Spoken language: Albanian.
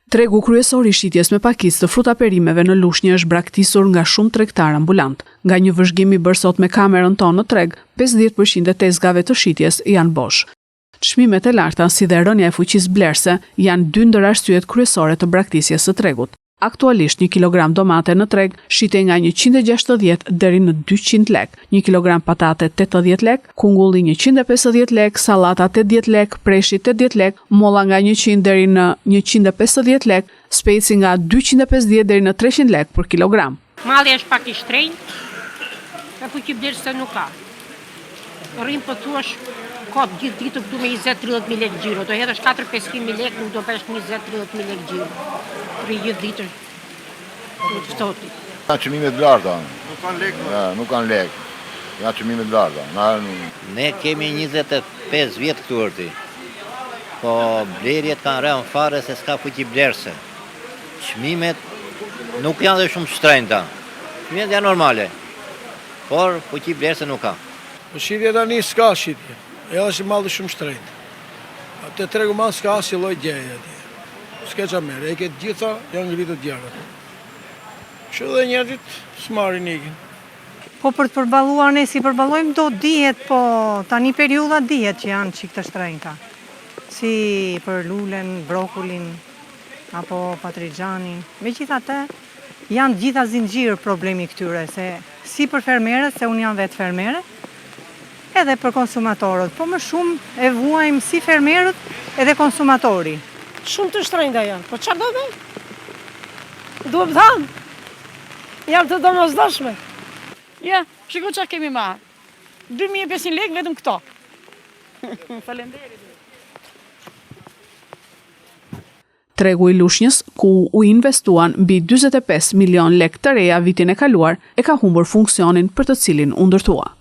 Tregu kryesor i shitjes me pakicë të frutaperimeve në Lushnjë është braktisur nga shumë tregtar ambulant. Nga një vëzhgim i bërë sot me kamerën tonë në treg, 50% e tezgave të shitjes janë bosh. Çmimet e larta si dhe rënja e fuqisë blerëse janë dy ndër arsyet kryesore të braktisjes së tregut. Aktualisht 1 kilogram domate në treg shitej nga 160 deri në 200 lek, 1 kilogram patate 80 lek, kungulli 150 lek, sallata 80 lek, preshi 80 lek, molla nga 100 deri në 150 lek, speci nga 250 deri në 300 lek për kilogram. Malli është pak i shtrenjtë, e fuqi blerëse nuk ka. Rrim po thuash ka gjithë ditën këtu me 20-30.000 lekë xhiro, do hedhësh 4-500.000 lekë, nuk do pesh 20-30.000 lekë xhiro. Për gjithë ditën në ftohtë. Ka çmime të larta. Nuk kanë lekë. Ja, nuk kanë lekë. Ja çmime të larta. Ne kemi 25 vjet këtu orti. Po blerjet kanë rënë fare se s'ka fuqi blerëse. Çmimet nuk janë dhe shumë shtrenjta. Çmimet janë normale. Por fuqi blerëse nuk ka. Shitja tani s'ka shitje. Edhe është malli shumë shtrenjtë. Atë tregu mal s'ka asnjë lloj gjeje atje. S'ka çfarë merr, e ke gjitha janë ngritur djarat. Kështu dhe njerëzit s'marrin ikin. Po për të përballuar ne si përballojmë do dihet, po tani periudha dihet që janë çik të shtrenjta. Si për lulen, brokulin apo patrigjanin. Megjithatë janë gjitha zinxhir problemi këtyre, se si për fermerët, se unë jam vetë fermere, edhe për konsumatorët, po më shumë e vuajmë si fermerët edhe konsumatori. Shumë të shtrenjta janë, po çfarë do bëj? Duhet dhanë. Janë të domosdoshme. Ja, shiko çfarë kemi marrë. 2500 lekë vetëm këto. Faleminderit. Tregu i Lushnjës, ku u investuan mbi 45 milion lekë të reja vitin e kaluar, e ka humbur funksionin për të cilin u ndërtua.